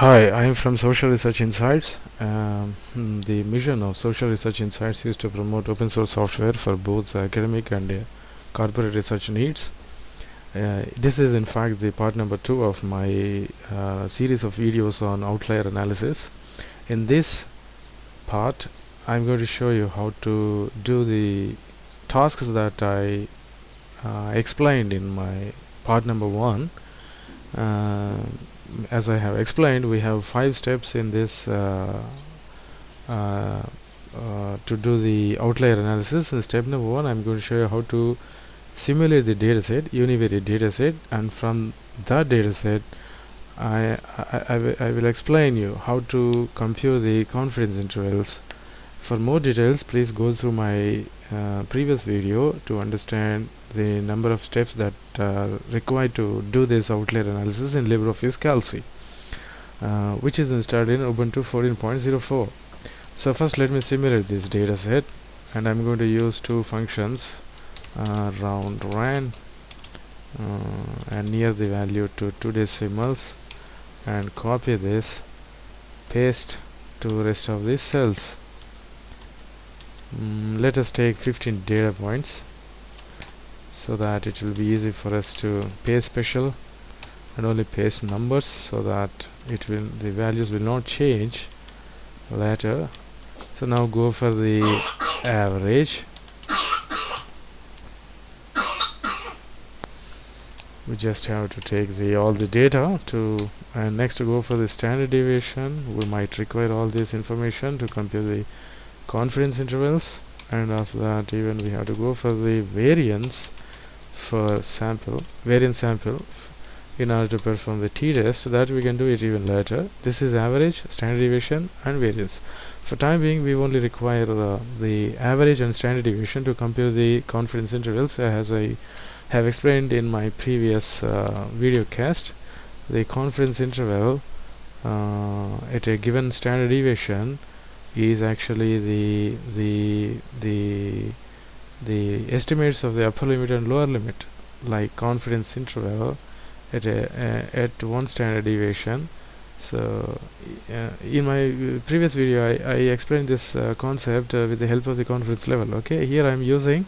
Hi, I am from Social Research Insights. The mission of Social Research Insights is to promote open source software for both academic and corporate research needs. This is in fact the part number 2 of my series of videos on outlier analysis. In this part, I'm going to show you how to do the tasks that I explained in my part number 1. As I have explained, we have 5 steps in this to do the outlier analysis. In step number 1, I'm going to show you how to simulate the dataset, univariate dataset, and from that dataset I will explain you how to compute the confidence intervals. For more details, please go through my previous video to understand the number of steps that are required to do this outlier analysis in LibreOffice Calc, which is installed in Ubuntu 14.04. So first let me simulate this data set, and I'm going to use two functions, round ran and near the value to 2 decimals, and copy this, paste to rest of the cells. Let us take 15 data points so that it will be easy for us to paste special and only paste numbers, so that the values will not change later. So now go for the average. We just have to take all the data and next to go for the standard deviation. We might require all this information to compute the confidence intervals, and after that even we have to go for the variance sample in order to perform the t-test. That we can do it even later. This is average, standard deviation, and variance. For time being, we only require the average and standard deviation to compute the confidence intervals. As I have explained in my previous video cast, the confidence interval at a given standard deviation is actually the estimates of the upper limit and lower limit, like confidence interval at one standard deviation. So in my previous video I explained this concept with the help of the confidence level. Okay, here I am using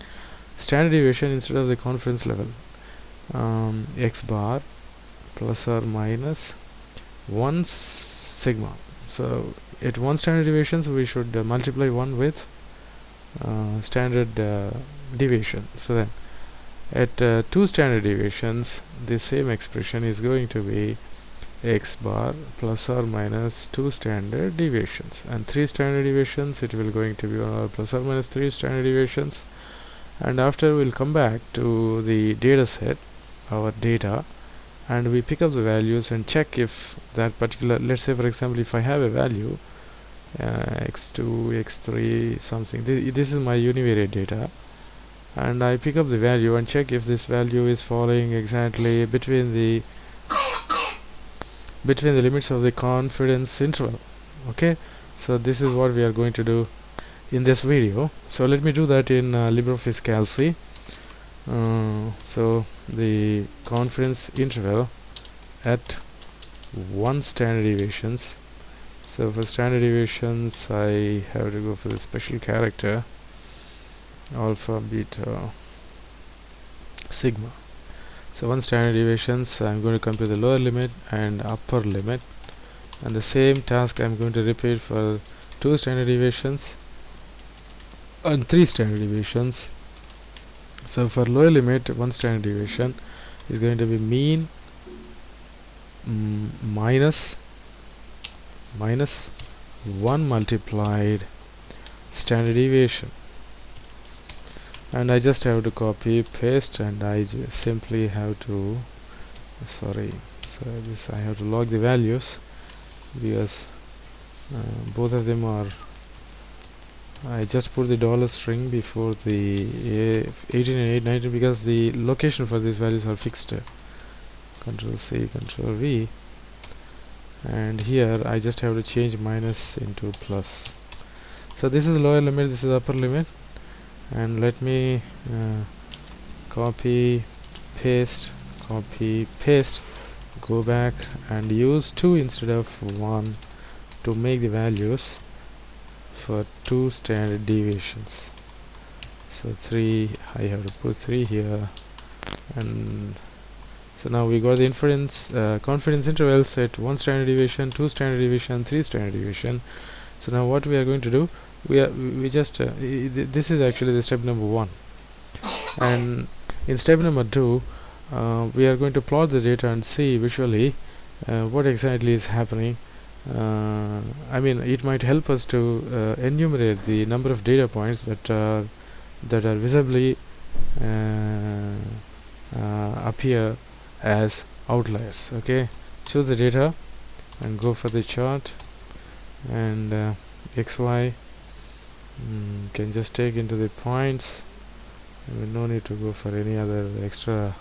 standard deviation instead of the confidence level. X bar plus or minus 1 sigma. So at 1 standard deviations we should multiply 1 with standard deviation. So then at 2 standard deviations, the same expression is going to be x bar plus or minus 2 standard deviations, and 3 standard deviations it will going to be 1 or plus or minus 3 standard deviations. And after we'll come back to the data set, our data, and we pick up the values and check if that particular, let's say for example, if I have a value x2, x3 something, this is my univariate data, and I pick up the value and check if this value is falling exactly between the limits of the confidence interval. Okay, so this is what we are going to do in this video. So let me do that in LibreOffice Calc. So the confidence interval at 1 standard deviations. So for standard deviations I have to go for the special character alpha, beta, sigma. So 1 standard deviations I'm going to compute the lower limit and upper limit, and the same task I'm going to repeat for 2 standard deviations and 3 standard deviations. So for lower limit, 1 standard deviation is going to be mean minus 1 multiplied standard deviation, and I just have to copy paste, and I simply have to so this I have to log the values, because both of them are, I just put the dollar string before the 18 and 819 because the location for these values are fixed. Control C, Control V, and here I just have to change minus into plus. So this is lower limit, this is upper limit, and let me copy paste go back and use 2 instead of 1 to make the values for 2 standard deviations. So 3, I have to put 3 here, and so now we got the inference confidence intervals at 1 standard deviation, 2 standard deviation, 3 standard deviation. So now what we are going to do, we just this is actually the step number 1, and in step number 2 we are going to plot the data and see visually what exactly is happening. I mean, it might help us to enumerate the number of data points that are visibly appear as outliers. Okay, choose the data and go for the chart, and XY can just take into the points, and no need to go for any other extra.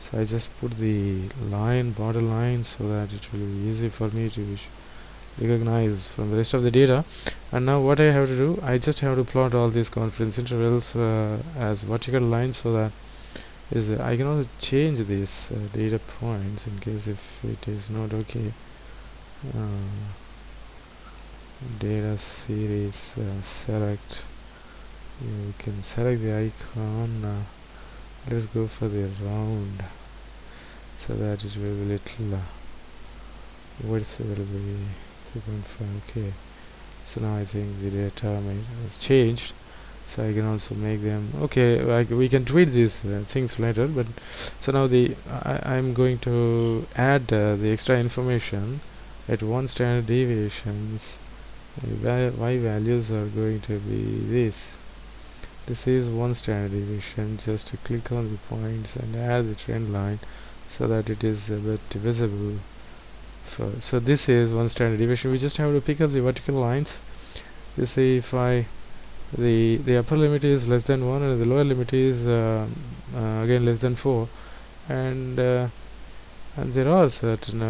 So I just put the line, border line, so that it will be easy for me to recognize from the rest of the data. And now what I have to do, I just have to plot all these confidence intervals as vertical lines, so that I can also change these data points in case if it is not okay. Data series, select, you can select the icon. Let's go for the round, so that it will be little width will be 3.5. okay, so now I think the data has changed, so I can also make them okay. We can tweak these things later, but so now I'm going to add the extra information at 1 standard deviations. Y values are going to be this. This is 1 standard deviation. Just to click on the points and add the trend line, so that it is a bit visible. So this is 1 standard deviation. We just have to pick up the vertical lines. You see, if the upper limit is less than 1 and the lower limit is again less than 4, and there are certain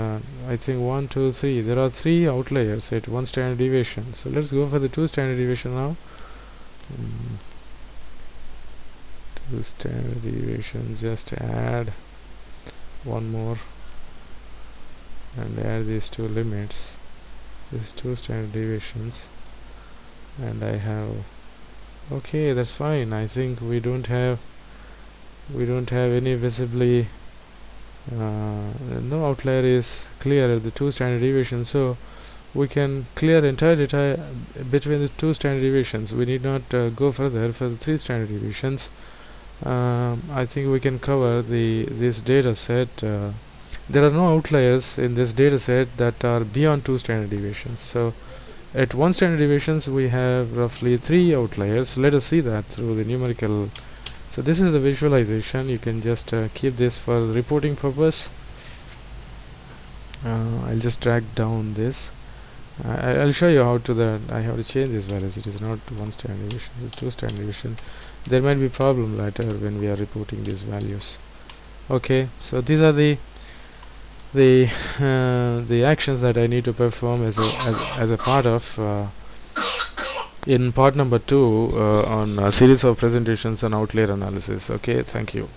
I think 1, 2, 3, there are 3 outliers at 1 standard deviation. So let's go for the 2 standard deviation now. 2 standard deviation, just add one more and add these 2 limits, these 2 standard deviations, and I have okay, that's fine. I think we don't have any visibly no outlier is clear at the 2 standard deviations, so we can clear entire data between the 2 standard deviations. We need not go further for the 3 standard deviations. I think we can cover this data set. There are no outliers in this data set that are beyond 2 standard deviations. So at 1 standard deviations we have roughly 3 outliers. Let us see that through the numerical. So this is the visualization. You can just keep this for reporting purpose. I'll just drag down this. I'll show you how to that. I have to change these values. It is not 1 standard deviation, it's 2 standard deviation. There might be problem later when we are reporting these values. Okay, so these are the actions that I need to perform as a part of in part number 2 on a series of presentations on outlier analysis. Okay, thank you.